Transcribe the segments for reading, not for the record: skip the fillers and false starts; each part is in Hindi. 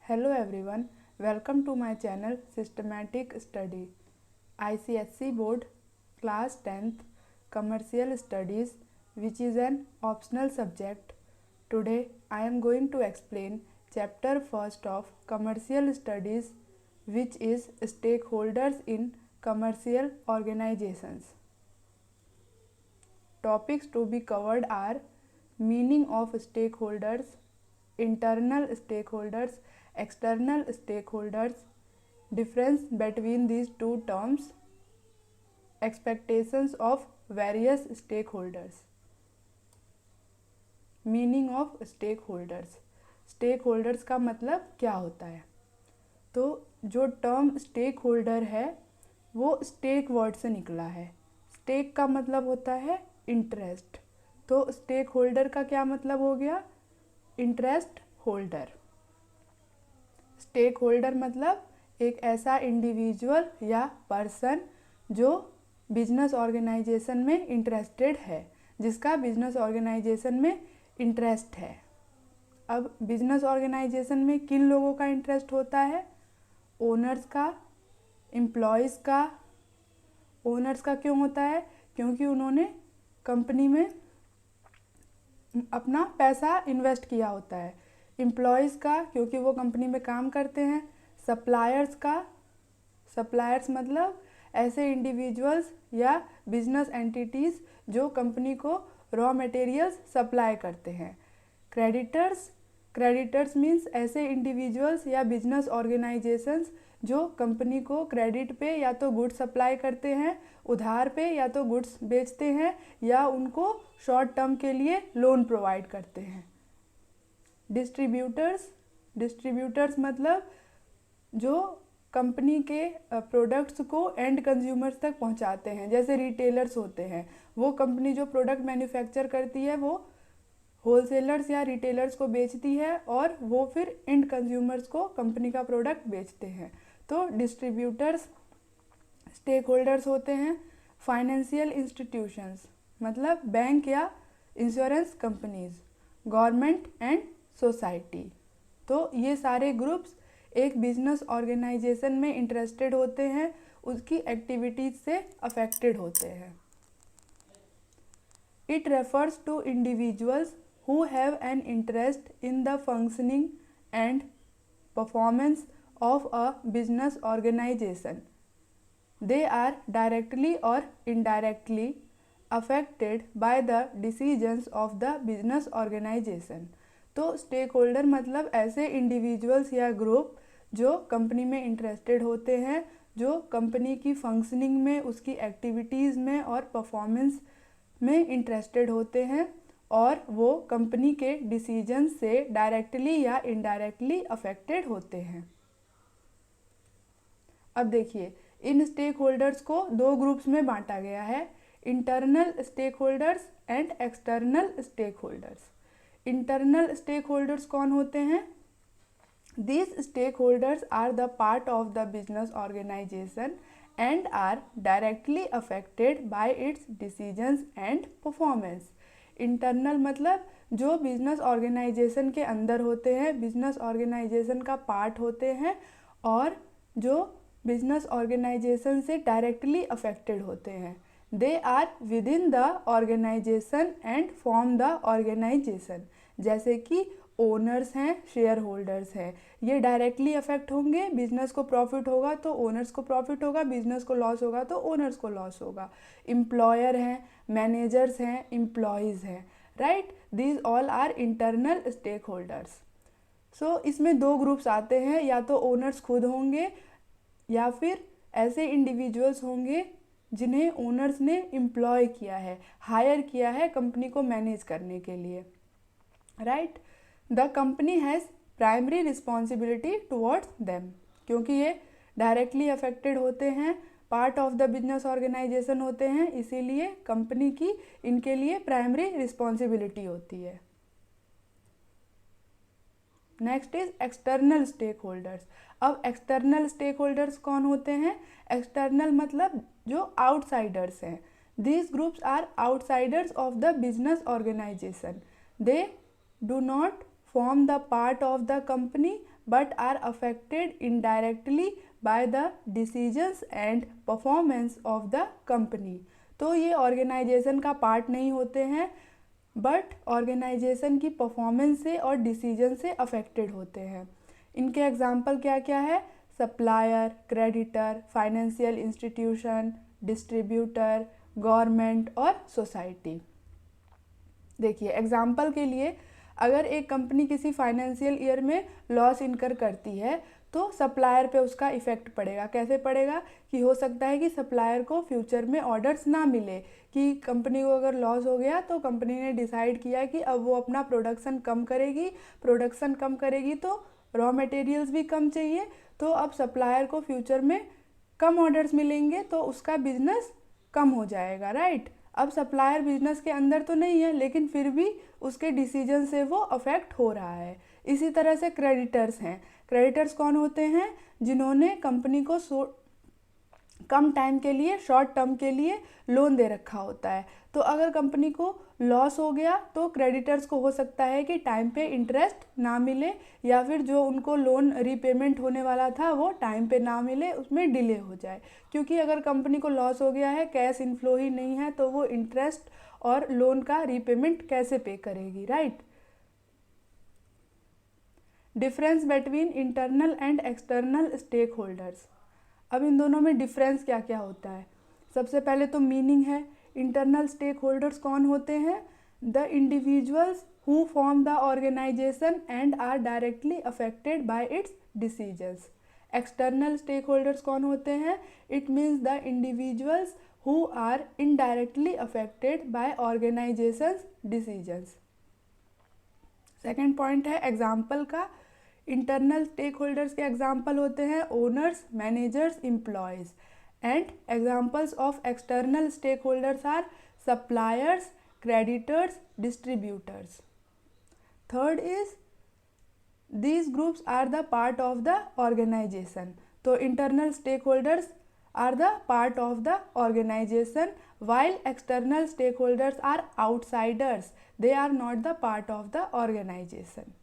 Hello everyone, welcome to my channel Systematic Study. ICSC Board Class 10th Commercial Studies, which is an optional subject. Today I am going to explain chapter 1st of Commercial Studies, which is Stakeholders in Commercial Organizations. Topics to be covered are meaning of stakeholders, internal stakeholders, external stakeholders, difference between these two terms, expectations of various stakeholders. Meaning of stakeholders, stakeholders का मतलब क्या होता है? तो जो टर्म स्टेक होल्डर है वो स्टेक वर्ड से निकला है. स्टेक का मतलब होता है इंटरेस्ट, तो स्टेक होल्डर का क्या मतलब हो गया? Interest holder. स्टेक होल्डर मतलब एक ऐसा इंडिविजुअल या पर्सन जो बिजनेस ऑर्गेनाइजेशन में इंटरेस्टेड है, जिसका बिजनेस ऑर्गेनाइजेशन में इंटरेस्ट है. अब बिजनेस ऑर्गेनाइजेशन में किन लोगों का इंटरेस्ट होता है? ओनर्स का, एम्प्लॉयज़ का. ओनर्स का क्यों होता है? क्योंकि उन्होंने कंपनी में अपना पैसा इन्वेस्ट किया होता है. एम्प्लॉयज़ का क्योंकि वो कंपनी में काम करते हैं. सप्लायर्स का, सप्लायर्स मतलब ऐसे इंडिविजुअल्स या बिजनेस एंटिटीज़ जो कंपनी को रॉ मटेरियल्स सप्लाई करते हैं. क्रेडिटर्स, क्रेडिटर्स मीन्स ऐसे इंडिविजुअल्स या बिजनेस ऑर्गेनाइजेशंस जो कंपनी को क्रेडिट पे या तो गुड्स सप्लाई करते हैं, उधार पे या तो गुड्स बेचते हैं, या उनको शॉर्ट टर्म के लिए लोन प्रोवाइड करते हैं. डिस्ट्रीब्यूटर्स, डिस्ट्रीब्यूटर्स मतलब जो कंपनी के प्रोडक्ट्स को एंड कंज्यूमर्स तक पहुंचाते हैं. जैसे रिटेलर्स होते हैं, वो कंपनी जो प्रोडक्ट मैन्युफैक्चर करती है वो होलसेलर्स या रिटेलर्स को बेचती है और वो फिर एंड कंज्यूमर्स को कंपनी का प्रोडक्ट बेचते हैं. तो डिस्ट्रीब्यूटर्स स्टेक होल्डर्स होते हैं. फाइनेंशियल इंस्टीट्यूशंस मतलब बैंक या insurance companies, government and society. तो ये सारे ग्रुप्स एक बिजनेस ऑर्गेनाइजेशन में इंटरेस्टेड होते हैं, उसकी एक्टिविटीज से अफेक्टेड होते हैं. It refers to individuals who have an interest in the functioning and performance of a business organization. They are directly or indirectly affected by the decisions of the business organization. तो स्टेक होल्डर मतलब ऐसे इंडिविजुअल्स या ग्रुप जो कंपनी में इंटरेस्टेड होते हैं, जो कंपनी की फंक्शनिंग में, उसकी एक्टिविटीज़ में और परफॉर्मेंस में इंटरेस्टेड होते हैं, और वो कंपनी के डिसीजन से डायरेक्टली या इनडायरेक्टली अफेक्टेड होते हैं. अब देखिए, इन स्टेक होल्डर्स को दो ग्रुप्स में बांटा गया है, internal stakeholders and external stakeholders. Internal stakeholders कौन होते हैं? These stakeholders are the part of the business organization and are directly affected by its decisions and performance. Internal मतलब जो बिजनेस ऑर्गेनाइजेशन के अंदर होते हैं, बिजनेस ऑर्गेनाइजेशन का पार्ट होते हैं और जो बिजनेस ऑर्गेनाइजेशन से डायरेक्टली अफेक्टेड होते हैं. They are within the organisation and form the organisation. जैसे कि ओनर्स हैं, शेयर होल्डर्स हैं, ये डायरेक्टली अफेक्ट होंगे. बिजनेस को प्रॉफिट होगा तो ओनर्स को प्रॉफिट होगा, बिजनेस को लॉस होगा तो ओनर्स को लॉस होगा. एम्प्लॉयर हैं, मैनेजर्स हैं, एम्प्लॉयज़ हैं, right. These all are internal stakeholders. So इसमें दो ग्रुप्स आते हैं, या तो ओनर्स खुद होंगे या फिर ऐसे इंडिविजुअल्स होंगे जिन्हें ओनर्स ने एम्प्लॉय किया है, हायर किया है कंपनी को मैनेज करने के लिए, right. The company has primary responsibility towards them. क्योंकि ये डायरेक्टली अफेक्टेड होते हैं, part of the business organisation होते हैं, इसीलिए कंपनी की इनके लिए प्राइमरी रिस्पॉन्सिबिलिटी होती है. Next is external stakeholders. अब एक्सटर्नल स्टेक होल्डर्स कौन होते हैं? एक्सटर्नल मतलब जो आउटसाइडर्स हैं. These groups are outsiders of the business organisation. They do not form the part of the company but are affected indirectly by the decisions and performance of the company। तो ये ऑर्गेनाइजेशन का पार्ट नहीं होते हैं बट ऑर्गेनाइजेशन की परफॉर्मेंस से और डिसीजन से अफेक्टेड होते हैं। इनके एग्जाम्पल क्या क्या है? Supplier, creditor, financial institution, distributor, government और सोसाइटी। देखिए एग्जाम्पल के लिए, अगर एक कंपनी किसी फाइनेंशियल ईयर में लॉस इनकर करती है तो सप्लायर पे उसका इफ़ेक्ट पड़ेगा। कैसे पड़ेगा? कि हो सकता है कि सप्लायर को फ्यूचर में ऑर्डर्स ना मिले, कि कंपनी को अगर लॉस हो गया तो कंपनी ने डिसाइड किया कि अब वो अपना प्रोडक्शन कम करेगी तो रॉ मटेरियल्स भी कम चाहिए, तो अब सप्लायर को फ्यूचर में कम ऑर्डर्स मिलेंगे तो उसका बिजनेस कम हो जाएगा, राइट। अब सप्लायर बिजनेस के अंदर तो नहीं है लेकिन फिर भी उसके डिसीजन से वो अफेक्ट हो रहा है। इसी तरह से क्रेडिटर्स हैं। क्रेडिटर्स कौन होते हैं? जिन्होंने कंपनी को कम टाइम के लिए, शॉर्ट टर्म के लिए लोन दे रखा होता है। तो अगर कंपनी को लॉस हो गया तो क्रेडिटर्स को हो सकता है कि टाइम पे इंटरेस्ट ना मिले, या फिर जो उनको लोन रीपेमेंट होने वाला था वो टाइम पे ना मिले, उसमें डिले हो जाए। क्योंकि अगर कंपनी को लॉस हो गया है, कैश इनफ्लो ही नहीं है, तो वो इंटरेस्ट और लोन का रीपेमेंट कैसे पे करेगी, right. Difference between internal and external stakeholders. अब इन दोनों में डिफरेंस क्या क्या होता है? सबसे पहले तो मीनिंग है। इंटरनल स्टेक होल्डर्स कौन होते हैं? The individuals who form the organisation and are directly affected by its decisions. External stakeholders कौन होते हैं? It means the individuals who are indirectly affected by organisation's decisions. Second point है एग्जाम्पल का। इंटरनल स्टेक होल्डर्स के एग्जाम्पल होते हैं owners, managers, employees. And examples of external stakeholders are suppliers, creditors, distributors. Third is these groups are the part of the organization। तो internal stakeholders are the part of the organization while external stakeholders are outsiders, they are not the part of the organization।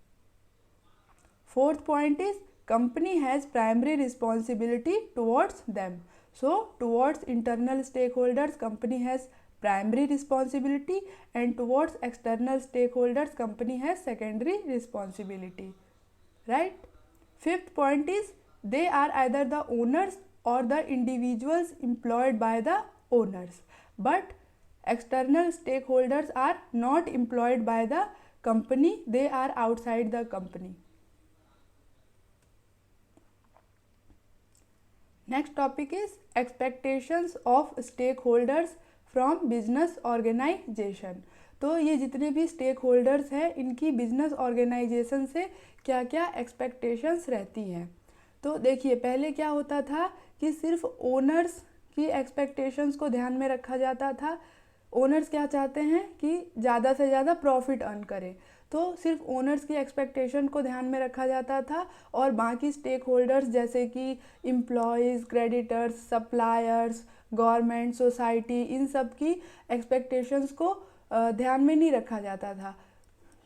Fourth point is company has primary responsibility towards them। So towards internal stakeholders company has primary responsibility and towards external stakeholders company has secondary responsibility, right। Fifth point is they are either the owners or the individuals employed by the owners, but external stakeholders are not employed by the company, they are outside the company। Next topic is expectations of stakeholders from business organization। तो ये जितने भी स्टेक होल्डर्स हैं इनकी बिजनेस ऑर्गेनाइजेशन से क्या क्या एक्सपेक्टेशंस रहती हैं। तो देखिए पहले क्या होता था कि सिर्फ ओनर्स की एक्सपेक्टेशंस को ध्यान में रखा जाता था। ओनर्स क्या चाहते हैं कि ज़्यादा से ज़्यादा प्रॉफिट अर्न करें, तो सिर्फ ओनर्स की एक्सपेक्टेशन को ध्यान में रखा जाता था और बाकी स्टेक होल्डर्स जैसे कि employees, creditors, suppliers, government, society, इन सब की एक्सपेक्टेशंस को ध्यान में नहीं रखा जाता था।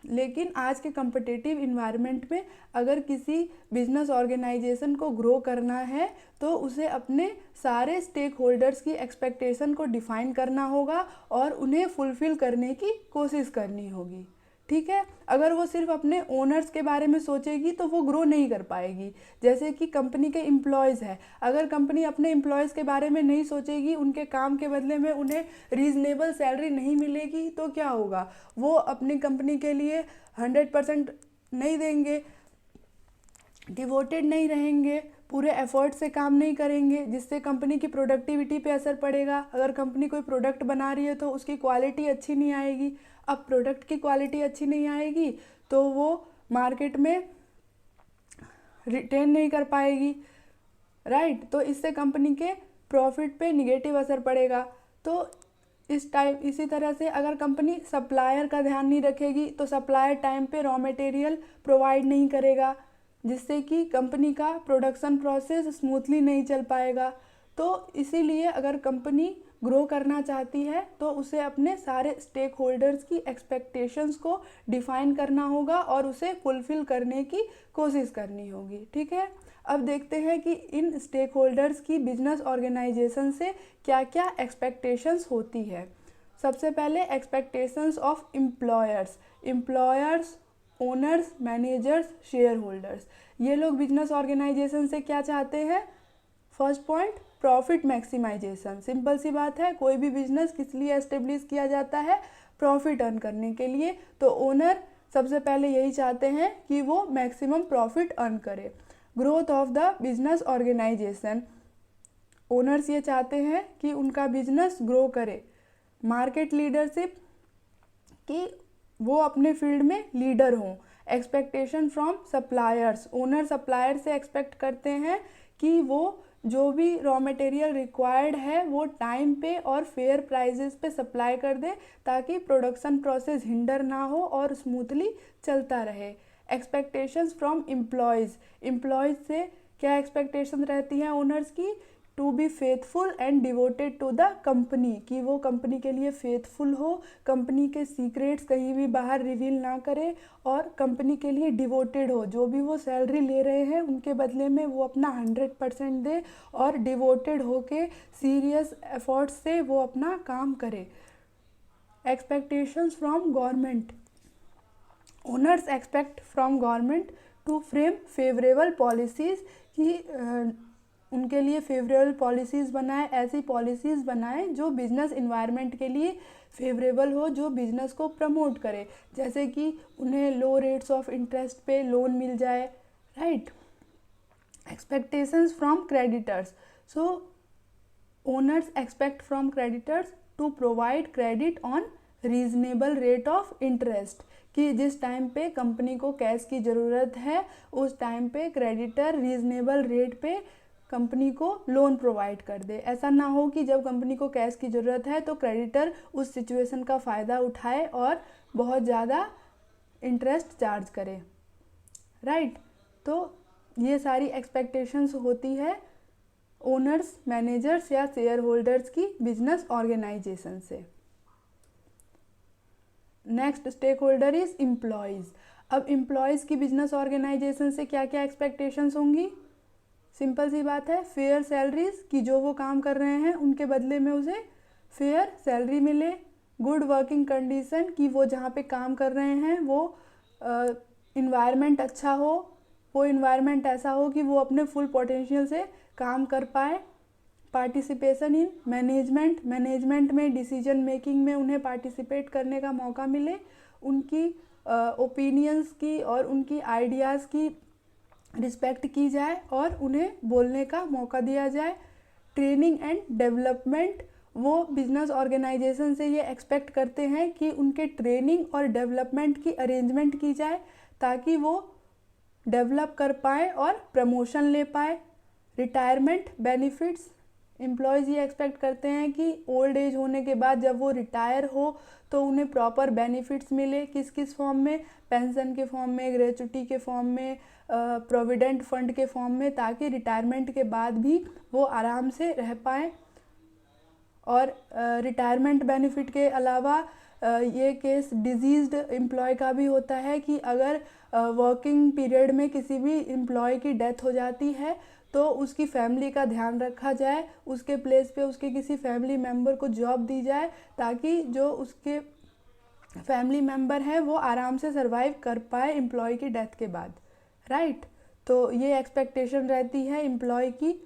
लेकिन आज के कम्पिटिटिव इन्वायरमेंट में अगर किसी बिजनेस ऑर्गेनाइजेशन को ग्रो करना है तो उसे अपने सारे स्टेक होल्डर्स की एक्सपेक्टेशन को डिफाइन करना होगा और उन्हें फुलफिल करने की कोशिश करनी होगी, ठीक है। अगर वो सिर्फ अपने ओनर्स के बारे में सोचेगी तो वो ग्रो नहीं कर पाएगी। जैसे कि कंपनी के एम्प्लॉयज़ है, अगर कंपनी अपने एम्प्लॉयज़ के बारे में नहीं सोचेगी, उनके काम के बदले में उन्हें रीजनेबल सैलरी नहीं मिलेगी तो क्या होगा, वो अपनी कंपनी के लिए 100% नहीं देंगे, डिवोटेड नहीं रहेंगे, पूरे एफर्ट से काम नहीं करेंगे, जिससे कंपनी की प्रोडक्टिविटी पे असर पड़ेगा। अगर कंपनी कोई प्रोडक्ट बना रही है तो उसकी क्वालिटी अच्छी नहीं आएगी। अब प्रोडक्ट की क्वालिटी अच्छी नहीं आएगी तो वो मार्केट में रिटेन नहीं कर पाएगी, राइट। तो इससे कंपनी के प्रॉफिट पे निगेटिव असर पड़ेगा। तो इसी तरह से अगर कंपनी सप्लायर का ध्यान नहीं रखेगी तो सप्लायर टाइम पे रॉ मटेरियल प्रोवाइड नहीं करेगा, जिससे कि कंपनी का प्रोडक्शन प्रोसेस स्मूथली नहीं चल पाएगा। तो इसीलिए अगर कंपनी ग्रो करना चाहती है तो उसे अपने सारे स्टेक होल्डर्स की एक्सपेक्टेशंस को डिफाइन करना होगा और उसे फुलफिल करने की कोशिश करनी होगी। ठीक है, अब देखते हैं कि इन स्टेक होल्डर्स की बिजनेस ऑर्गेनाइजेशन से क्या क्या एक्सपेक्टेशंस होती है। सबसे पहले expectations of employers, owners, managers, shareholders. ये लोग बिजनेस ऑर्गेनाइजेशन से क्या चाहते हैं? First point, profit maximisation. Simple सी बात है, कोई भी बिजनेस किस लिए एस्टेब्लिश किया जाता है? प्रॉफिट अर्न करने के लिए। तो ओनर सबसे पहले यही चाहते हैं कि वो मैक्सिमम प्रॉफिट अर्न करे। Growth of the business organisation, owners ये चाहते हैं कि उनका बिजनेस ग्रो करे। मार्केट लीडरशिप, कि वो अपने फील्ड में लीडर हों। Expectation from suppliers, owner supplier से एक्सपेक्ट करते हैं कि वो जो भी रॉ मटेरियल रिक्वायर्ड है वो टाइम पे और फेयर प्राइजेस पे सप्लाई कर दे ताकि प्रोडक्शन प्रोसेस हिंडर ना हो और स्मूथली चलता रहे। एक्सपेक्टेशंस फ्रॉम एम्प्लॉयज़ से क्या एक्सपेक्टेशन रहती हैं ओनर्स की? To be faithful and devoted to the company, कि वो कंपनी के लिए फेथफुल हो, कंपनी के सीक्रेट्स कहीं भी बाहर रिवील ना करे और कंपनी के लिए डिवोटेड हो। जो भी वो सैलरी ले रहे हैं उनके बदले में वो अपना 100% दे और डिवोटेड होके सीरियस एफर्ट्स से वो अपना काम करे। Expectations from government, owners expect from government to frame favourable policies, कि उनके लिए फेवरेबल पॉलिसीज़ बनाए, ऐसी पॉलिसीज़ बनाए जो बिजनेस इन्वायरमेंट के लिए फेवरेबल हो, जो बिजनेस को प्रमोट करे, जैसे कि उन्हें लो रेट्स ऑफ इंटरेस्ट पे लोन मिल जाए। Right. Expectations from creditors, so owners expect from creditors to provide credit on reasonable rate of interest, कि जिस टाइम पे कंपनी को कैश की ज़रूरत है उस टाइम पे क्रेडिटर रीजनेबल रेट पे कंपनी को लोन प्रोवाइड कर दे। ऐसा ना हो कि जब कंपनी को कैश की ज़रूरत है तो क्रेडिटर उस सिचुएशन का फ़ायदा उठाए और बहुत ज़्यादा इंटरेस्ट चार्ज करे। राइट। तो ये सारी एक्सपेक्टेशंस होती है ओनर्स, मैनेजर्स या शेयर होल्डर्स की बिजनेस ऑर्गेनाइजेशन से। Next stakeholder is employees. अब एम्प्लॉयज़ की बिजनेस ऑर्गेनाइजेशन से क्या क्या एक्सपेक्टेशंस होंगी? सिंपल सी बात है, फेयर सैलरीज, कि जो वो काम कर रहे हैं उनके बदले में उसे फेयर सैलरी मिले। गुड वर्किंग कंडीशन, कि वो जहाँ पे काम कर रहे हैं वो इन्वायरमेंट अच्छा हो, वो इन्वायरमेंट ऐसा हो कि वो अपने फुल पोटेंशियल से काम कर पाए। पार्टिसिपेशन इन मैनेजमेंट में डिसीजन मेकिंग में उन्हें पार्टिसिपेट करने का मौका मिले, उनकी ओपिनियंस की और उनकी आइडियाज़ की रिस्पेक्ट की जाए और उन्हें बोलने का मौका दिया जाए। ट्रेनिंग एंड डेवलपमेंट, वो बिजनेस ऑर्गेनाइजेशन से ये एक्सपेक्ट करते हैं कि उनके ट्रेनिंग और डेवलपमेंट की अरेंजमेंट की जाए ताकि वो डेवलप कर पाए और प्रमोशन ले पाए। रिटायरमेंट बेनिफिट्स, एम्प्लॉयज़ ये एक्सपेक्ट करते हैं कि ओल्ड एज होने के बाद जब वो रिटायर हो तो उन्हें प्रॉपर बेनिफिट्स मिले। किस किस फॉर्म में? पेंशन के फॉर्म में, ग्रेचुटी के फॉर्म में, प्रोविडेंट फंड के फॉर्म में, ताकि रिटायरमेंट के बाद भी वो आराम से रह पाएँ। और रिटायरमेंट बेनिफिट के अलावा ये केस डिजीज्ड एम्प्लॉय का भी होता है कि अगर वर्किंग पीरियड में किसी भी एम्प्लॉय की डेथ हो जाती है तो उसकी फैमिली का ध्यान रखा जाए, उसके प्लेस पे उसके किसी फैमिली मेम्बर को जॉब दी जाए ताकि जो उसके फैमिली मेम्बर हैं वो आराम से सर्वाइव कर पाए एम्प्लॉय की डेथ के बाद। राइट। तो ये एक्सपेक्टेशन रहती है एम्प्लॉय की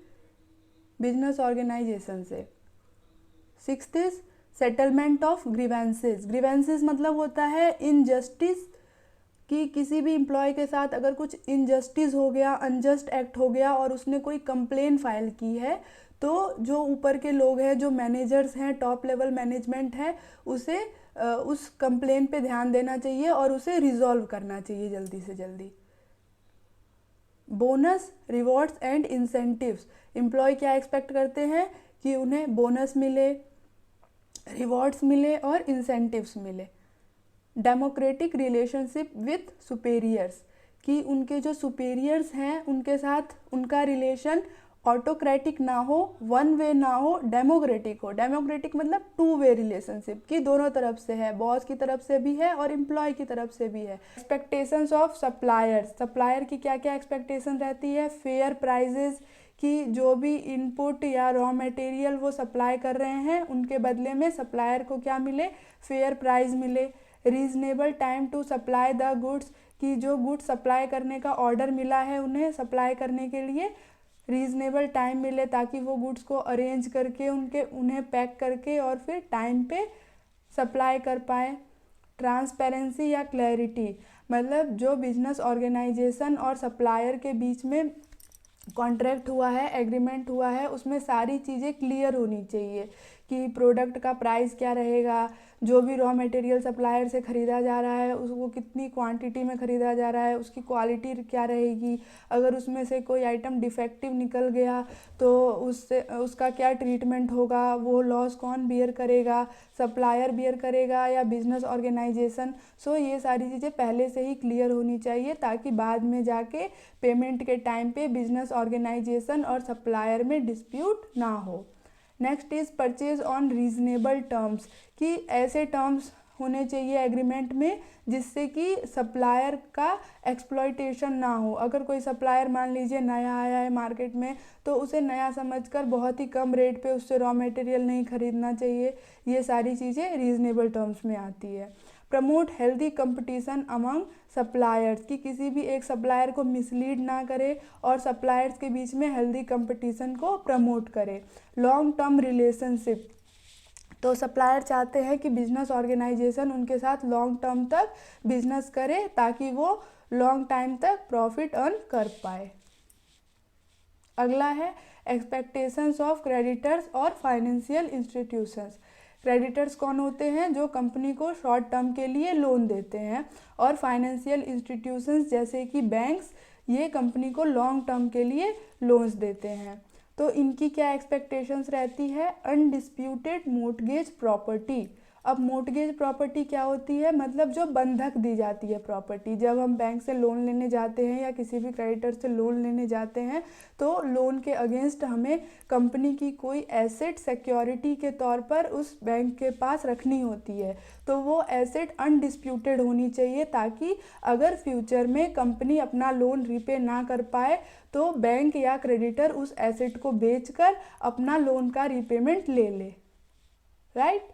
बिजनेस ऑर्गेनाइजेशन से। Sixth is settlement of grievances. Grievances मतलब होता है इनजस्टिस, कि किसी भी एम्प्लॉय के साथ अगर कुछ इनजस्टिस हो गया, अनजस्ट एक्ट हो गया और उसने कोई कंप्लेन फाइल की है तो जो ऊपर के लोग हैं, जो मैनेजर्स हैं, टॉप लेवल मैनेजमेंट है, उसे उस कंप्लेन पे ध्यान देना चाहिए और उसे रिजॉल्व करना चाहिए जल्दी से जल्दी। Bonus, rewards and incentives. Employee क्या एक्सपेक्ट करते हैं कि उन्हें बोनस मिले, रिवॉर्ड्स मिले और इंसेंटिव्स मिले। डेमोक्रेटिक रिलेशनशिप विथ सुपेरियर्स, कि उनके जो सुपेरियर्स हैं उनके साथ उनका रिलेशन ऑटोक्रेटिक ना हो, वन वे ना हो, डेमोक्रेटिक हो। डेमोक्रेटिक मतलब टू वे रिलेशनशिप की दोनों तरफ से है, बॉस की तरफ से भी है और एम्प्लॉय की तरफ से भी है। एक्सपेक्टेशंस ऑफ सप्लायर्स, सप्लायर की क्या क्या एक्सपेक्टेशन रहती है? फेयर प्राइजेज, कि जो भी इनपुट या रॉ मटेरियल वो सप्लाई कर रहे हैं उनके बदले में सप्लायर को क्या मिले? फेयर प्राइस मिले। Reasonable time to supply the goods, कि जो गुड्स सप्लाई करने का ऑर्डर मिला है उन्हें सप्लाई करने के लिए रीजनेबल टाइम मिले, ताकि वो गुड्स को अरेंज करके उन्हें पैक करके और फिर टाइम पे सप्लाई कर पाए। ट्रांसपेरेंसी या क्लैरिटी, मतलब जो बिजनेस ऑर्गेनाइजेशन और सप्लायर के बीच में कॉन्ट्रैक्ट हुआ है, एग्रीमेंट हुआ है, उसमें सारी चीज़ें क्लियर होनी चाहिए कि प्रोडक्ट का प्राइस क्या रहेगा, जो भी रॉ मटेरियल सप्लायर से ख़रीदा जा रहा है उसको कितनी क्वांटिटी में ख़रीदा जा रहा है, उसकी क्वालिटी क्या रहेगी, अगर उसमें से कोई आइटम डिफेक्टिव निकल गया तो उससे उसका क्या ट्रीटमेंट होगा, वो लॉस कौन बियर करेगा, सप्लायर बियर करेगा या बिजनेस ऑर्गेनाइजेशन। सो ये सारी चीज़ें पहले से ही क्लियर होनी चाहिए, ताकि बाद में जाके पेमेंट के टाइम पे बिजनेस ऑर्गेनाइजेशन और सप्लायर में डिस्प्यूट ना हो। Next is purchase on reasonable terms, कि ऐसे टर्म्स होने चाहिए एग्रीमेंट में जिससे कि सप्लायर का एक्सप्लॉयटेशन ना हो। अगर कोई सप्लायर मान लीजिए नया आया है मार्केट में, तो उसे नया समझकर बहुत ही कम रेट पे उससे रॉ मटेरियल नहीं खरीदना चाहिए। ये सारी चीज़ें रीजनेबल टर्म्स में आती है। Promote healthy competition among suppliers, कि किसी भी एक सप्लायर को मिसलीड ना करे और सप्लायर्स के बीच में हेल्दी कंपटीशन को प्रमोट करे। लॉन्ग टर्म रिलेशनशिप, तो सप्लायर चाहते हैं कि बिजनेस ऑर्गेनाइजेशन उनके साथ लॉन्ग टर्म तक बिजनेस करे, ताकि वो लॉन्ग टाइम तक प्रॉफिट अर्न कर पाए। अगला है एक्सपेक्टेशंस ऑफ क्रेडिटर्स और फाइनेंशियल इंस्टीट्यूशंस। क्रेडिटर्स कौन होते हैं? जो कंपनी को शॉर्ट टर्म के लिए लोन देते हैं, और फाइनेंशियल इंस्टीट्यूशंस जैसे कि बैंक्स, ये कंपनी को लॉन्ग टर्म के लिए लोन्स देते हैं। तो इनकी क्या एक्सपेक्टेशंस रहती है? Undisputed mortgage property. अब मोर्टगेज प्रॉपर्टी क्या होती है? मतलब जो बंधक दी जाती है प्रॉपर्टी। जब हम बैंक से लोन लेने जाते हैं या किसी भी क्रेडिटर से लोन लेने जाते हैं, तो लोन के अगेंस्ट हमें कंपनी की कोई एसेट सिक्योरिटी के तौर पर उस बैंक के पास रखनी होती है। तो वो एसेट अनडिस्प्यूटेड होनी चाहिए, ताकि अगर फ्यूचर में कंपनी अपना लोन रीपे ना कर पाए तो बैंक या क्रेडिटर उस एसेट को बेचकर अपना लोन का रीपेमेंट ले ले। Right.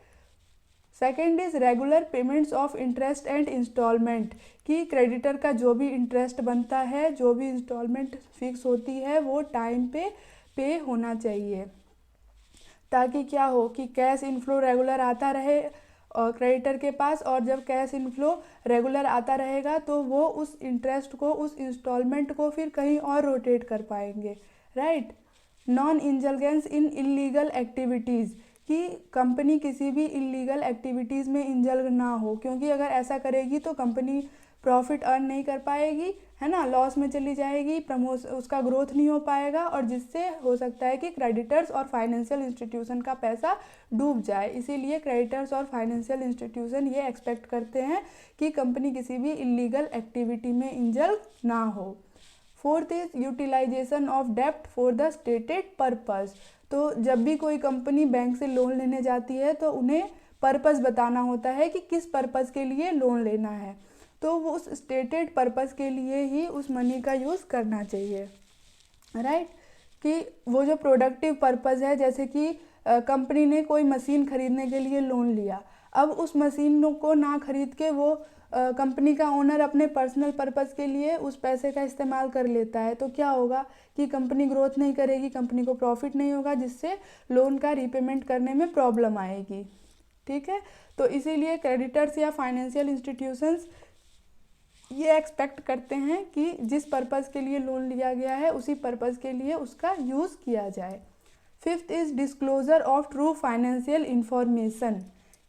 Second is regular payments of interest and instalment, कि क्रेडिटर का जो भी इंटरेस्ट बनता है, जो भी इंस्टॉलमेंट फिक्स होती है, वो टाइम पे होना चाहिए, ताकि क्या हो कि कैश इनफ्लो रेगुलर आता रहे क्रेडिटर के पास। और जब कैश इनफ्लो रेगुलर आता रहेगा तो वो उस इंटरेस्ट को, उस इंस्टॉलमेंट को फिर कहीं और रोटेट कर पाएंगे। Right. Non indulgence in illegal activities, कि कंपनी किसी भी इलीगल एक्टिविटीज़ में इंजल्ग ना हो, क्योंकि अगर ऐसा करेगी तो कंपनी प्रॉफिट अर्न नहीं कर पाएगी, है ना, लॉस में चली जाएगी, उसका ग्रोथ नहीं हो पाएगा, और जिससे हो सकता है कि क्रेडिटर्स और फाइनेंशियल इंस्टीट्यूशन का पैसा डूब जाए। इसीलिए क्रेडिटर्स और फाइनेंशियल इंस्टीट्यूशन ये एक्सपेक्ट करते हैं कि कंपनी किसी भी इलीगल एक्टिविटी में इंजल्ग ना हो। फोर्थ इज यूटिलाइजेशन ऑफ डेप्ट फॉर द स्टेटेड पर्पस, तो जब भी कोई कंपनी बैंक से लोन लेने जाती है तो उन्हें पर्पस बताना होता है कि किस पर्पस के लिए लोन लेना है, तो वो उस स्टेटेड पर्पस के लिए ही उस मनी का यूज़ करना चाहिए। राइट। कि वो जो प्रोडक्टिव पर्पस है, जैसे कि कंपनी ने कोई मशीन खरीदने के लिए लोन लिया, अब उस मशीन को ना खरीद के वो कंपनी का ओनर अपने पर्सनल पर्पस के लिए उस पैसे का इस्तेमाल कर लेता है, तो क्या होगा कि कंपनी ग्रोथ नहीं करेगी, कंपनी को प्रॉफिट नहीं होगा, जिससे लोन का रीपेमेंट करने में प्रॉब्लम आएगी। ठीक है। तो इसीलिए क्रेडिटर्स या फाइनेंशियल इंस्टीट्यूशंस ये एक्सपेक्ट करते हैं कि जिस पर्पस के लिए लोन लिया गया है उसी पर्पस के लिए उसका यूज़ किया जाए। 5th is disclosure of true financial information,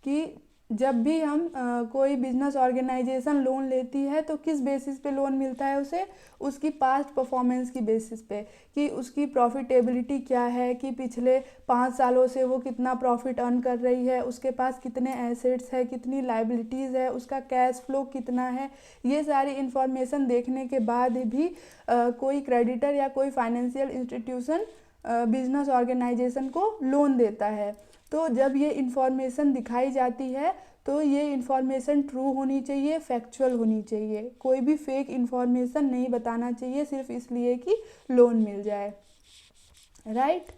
कि जब भी हम कोई बिजनेस ऑर्गेनाइजेशन लोन लेती है तो किस बेसिस पे लोन मिलता है उसे, उसकी पास्ट परफॉर्मेंस की बेसिस पे, कि उसकी प्रॉफिटेबिलिटी क्या है, कि पिछले 5 सालों से वो कितना प्रॉफिट अर्न कर रही है, उसके पास कितने एसेट्स है, कितनी लाइबिलिटीज़ है, उसका कैश फ्लो कितना है। ये सारी इन्फॉर्मेशन देखने के बाद भी कोई क्रेडिटर या कोई फाइनेंशियल इंस्टीट्यूशन बिजनेस ऑर्गेनाइजेशन को लोन देता है। तो जब ये इन्फॉर्मेशन दिखाई जाती है तो ये इन्फॉर्मेशन ट्रू होनी चाहिए, फैक्चुअल होनी चाहिए, कोई भी फेक इन्फॉर्मेशन नहीं बताना चाहिए सिर्फ इसलिए कि लोन मिल जाए, right.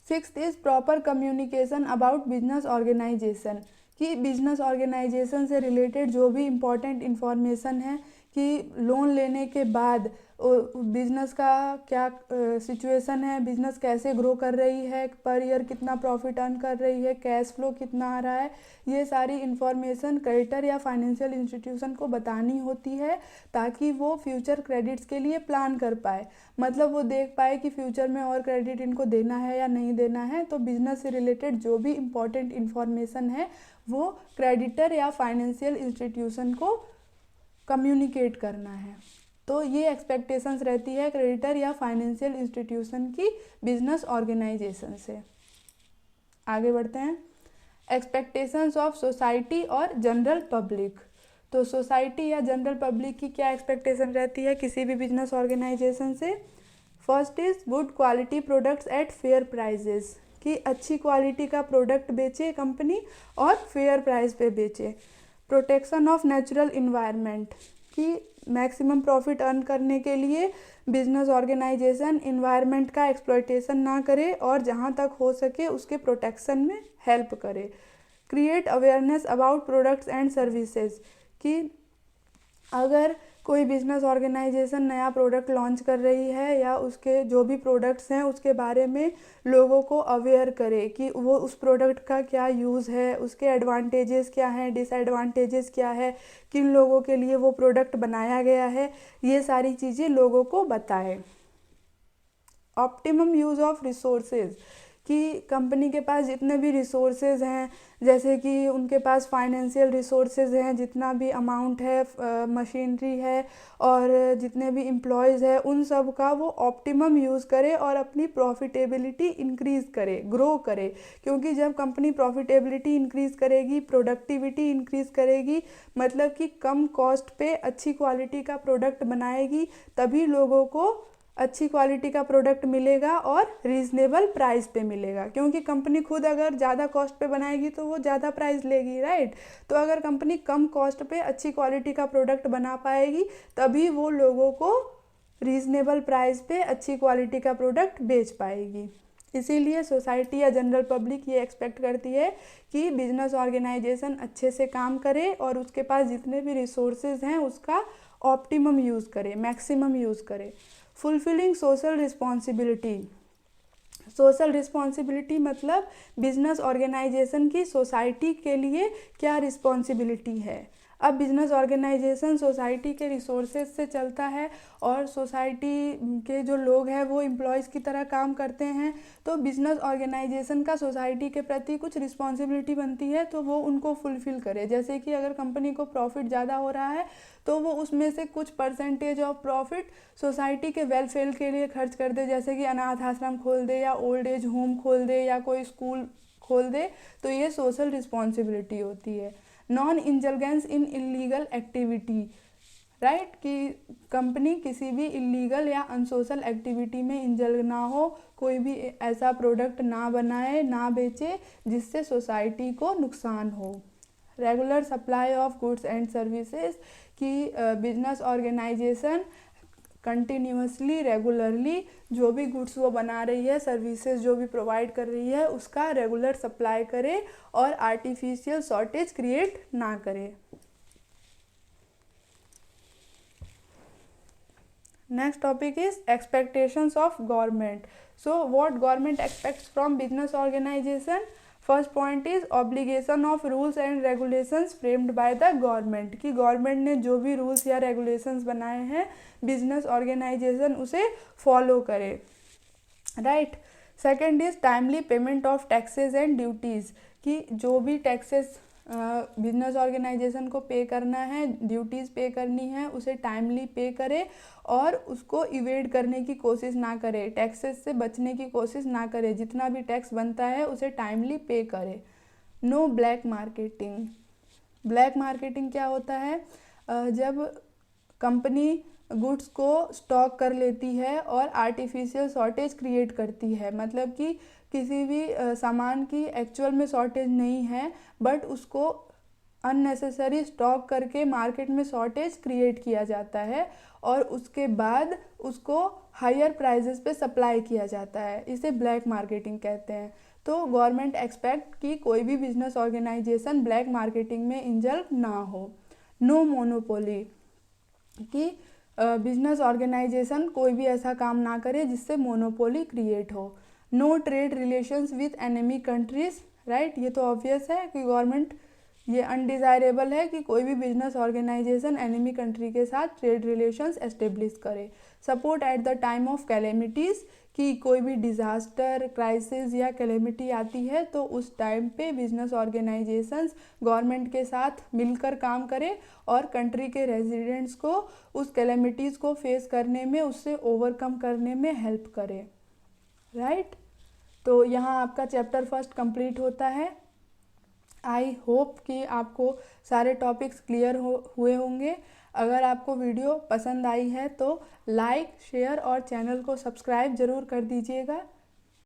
Sixth is proper communication about business organisation, कि बिजनेस ऑर्गेनाइजेशन से रिलेटेड जो भी इम्पोर्टेंट इन्फॉर्मेशन है, कि लोन लेने के बाद बिजनेस का क्या सिचुएशन है, बिजनेस कैसे ग्रो कर रही है, पर ईयर कितना प्रॉफिट अर्न कर रही है, कैश फ्लो कितना आ रहा है, ये सारी इन्फॉर्मेशन क्रेडिटर या फाइनेंशियल इंस्टीट्यूशन को बतानी होती है ताकि वो फ्यूचर क्रेडिट्स के लिए प्लान कर पाए। मतलब वो देख पाए कि फ्यूचर में और क्रेडिट इनको देना है या नहीं देना है। तो बिजनेस से रिलेटेड जो भी इम्पोर्टेंट इन्फॉर्मेशन है वो क्रेडिटर या फाइनेंशियल इंस्टीट्यूशन को कम्युनिकेट करना है। तो ये एक्सपेक्टेशंस रहती है क्रेडिटर या फाइनेंशियल इंस्टीट्यूशन की बिजनेस ऑर्गेनाइजेशन से। आगे बढ़ते हैं, एक्सपेक्टेशंस ऑफ सोसाइटी और जनरल पब्लिक। तो सोसाइटी या जनरल पब्लिक की क्या एक्सपेक्टेशन रहती है किसी भी बिजनेस ऑर्गेनाइजेशन से। First is good quality products at fair prices, कि अच्छी क्वालिटी का प्रोडक्ट बेचे कंपनी और फेयर प्राइस पे बेचे। प्रोटेक्शन ऑफ नेचुरल इन्वायरमेंट, कि मैक्सिमम प्रॉफिट अर्न करने के लिए बिजनेस ऑर्गेनाइजेशन इन्वायरमेंट का एक्सप्लॉयटेशन ना करे और जहाँ तक हो सके उसके प्रोटेक्शन में हेल्प करे। Create awareness about products and services, कि अगर कोई बिजनेस ऑर्गेनाइजेशन नया प्रोडक्ट लॉन्च कर रही है या उसके जो भी प्रोडक्ट्स हैं उसके बारे में लोगों को अवेयर करे कि वो उस प्रोडक्ट का क्या यूज़ है, उसके एडवांटेजेस क्या हैं, डिसएडवांटेजेस क्या है, किन लोगों के लिए वो प्रोडक्ट बनाया गया है, ये सारी चीज़ें लोगों को बताए। ऑप्टिमम यूज़ ऑफ रिसोर्सेज, कि कंपनी के पास जितने भी रिसोर्सेज हैं, जैसे कि उनके पास फाइनेंशियल रिसोर्सेज हैं, जितना भी अमाउंट है, मशीनरी है और जितने भी एम्प्लॉयज़ है, उन सब का वो ऑप्टिमम यूज़ करे और अपनी प्रॉफिटेबिलिटी इंक्रीज़ करे, ग्रो करे। क्योंकि जब कंपनी प्रॉफिटेबिलिटी इंक्रीज़ करेगी, प्रोडक्टिविटी इंक्रीज़ करेगी, मतलब कि कम कॉस्ट पे अच्छी क्वालिटी का प्रोडक्ट बनाएगी, तभी लोगों को अच्छी क्वालिटी का प्रोडक्ट मिलेगा और रीज़नेबल प्राइस पे मिलेगा। क्योंकि कंपनी खुद अगर ज़्यादा कॉस्ट पे बनाएगी तो वो ज़्यादा प्राइस लेगी, राइट। तो अगर कंपनी कम कॉस्ट पे अच्छी क्वालिटी का प्रोडक्ट बना पाएगी तभी वो लोगों को रीज़नेबल प्राइस पे अच्छी क्वालिटी का प्रोडक्ट बेच पाएगी। इसीलिए सोसाइटी या जनरल पब्लिक ये एक्सपेक्ट करती है कि बिजनेस ऑर्गेनाइजेशन अच्छे से काम करे और उसके पास जितने भी रिसोर्सेज हैं उसका ऑप्टिमम यूज़ करे, मैक्सिमम यूज़ करे। Fulfilling social responsibility, social responsibility मतलब बिजनेस ऑर्गेनाइजेशन की सोसाइटी के लिए क्या रिस्पॉन्सिबिलिटी है। अब बिजनेस ऑर्गेनाइजेशन सोसाइटी के रिसोर्सेज से चलता है और सोसाइटी के जो लोग हैं वो एम्प्लॉयज़ की तरह काम करते हैं, तो बिजनेस ऑर्गेनाइजेशन का सोसाइटी के प्रति कुछ रिस्पॉन्सिबिलिटी बनती है तो वो उनको फुलफ़िल करे। जैसे कि अगर कंपनी को प्रॉफिट ज़्यादा हो रहा है तो वो उसमें से कुछ परसेंटेज ऑफ प्रॉफिट सोसाइटी के वेलफेयर के लिए खर्च कर दे, जैसे कि अनाथ आश्रम खोल दे या ओल्ड एज होम खोल दे या कोई स्कूल खोल दे, तो ये सोशल रिस्पॉन्सिबिलिटी होती है। Non indulgence in illegal activity, right, कि कंपनी किसी भी इलीगल या अनसोशल एक्टिविटी में इंजल्ग ना हो, कोई भी ऐसा प्रोडक्ट ना बनाए, ना बेचे जिससे सोसाइटी को नुकसान हो। Regular supply of goods and services, कि बिजनेस ऑर्गेनाइजेशन कंटिन्यूसली, रेगुलरली जो भी गुड्स वो बना रही है, सर्विसेज जो भी प्रोवाइड कर रही है उसका रेगुलर सप्लाई करे और आर्टिफिशियल शॉर्टेज क्रिएट ना करे। Next topic is expectations of government. So what government expects from business organisation. First point is obligation of rules and regulations framed by the government, कि गवर्नमेंट ने जो भी रूल्स या रेगुलेशंस बनाए हैं बिजनेस ऑर्गेनाइजेशन उसे फॉलो करे, right. Second is timely payment of taxes and duties, कि जो भी टैक्सेस बिजनेस ऑर्गेनाइजेशन को पे करना है, ड्यूटीज़ पे करनी है, उसे टाइमली पे करे और उसको इवेड करने की कोशिश ना करे, टैक्सेस से बचने की कोशिश ना करे, जितना भी टैक्स बनता है उसे टाइमली पे करे। No black marketing. Black marketing क्या होता है? जब कंपनी गुड्स को स्टॉक कर लेती है और आर्टिफिशियल शॉर्टेज क्रिएट करती है, मतलब कि किसी भी सामान की एक्चुअल में शॉर्टेज नहीं है बट उसको अननेसेसरी स्टॉक करके मार्केट में शॉर्टेज क्रिएट किया जाता है और उसके बाद उसको हायर प्राइजेस पे सप्लाई किया जाता है, इसे ब्लैक मार्केटिंग कहते हैं। तो गवर्नमेंट एक्सपेक्ट कि कोई भी बिजनेस ऑर्गेनाइजेशन ब्लैक मार्केटिंग में इंजल्व ना हो। नो मोनोपोली, कि बिजनेस ऑर्गेनाइजेशन कोई भी ऐसा काम ना करे जिससे मोनोपोली क्रिएट हो। No trade relations with enemy countries, right, ये तो ऑब्वियस है कि गवर्नमेंट ये अनडिज़ायरेबल है कि कोई भी बिजनेस ऑर्गेनाइजेशन एनिमी कंट्री के साथ ट्रेड रिलेशंस एस्टेब्लिश करे। Support at the time of calamities, कि कोई भी डिज़ास्टर, क्राइसिस या कैलेमिटी आती है तो उस टाइम पे बिजनेस ऑर्गेनाइजेशंस गवर्नमेंट के साथ मिलकर काम करे और कंट्री के रेजिडेंट्स को उस कैलेमिटीज़ को फेस करने में, उससे ओवरकम करने में हेल्प करे, राइट। तो यहाँ आपका चैप्टर फर्स्ट कंप्लीट होता है। आई होप कि आपको सारे टॉपिक्स क्लियर हुए होंगे। अगर आपको वीडियो पसंद आई है तो लाइक, शेयर और चैनल को सब्सक्राइब ज़रूर कर दीजिएगा।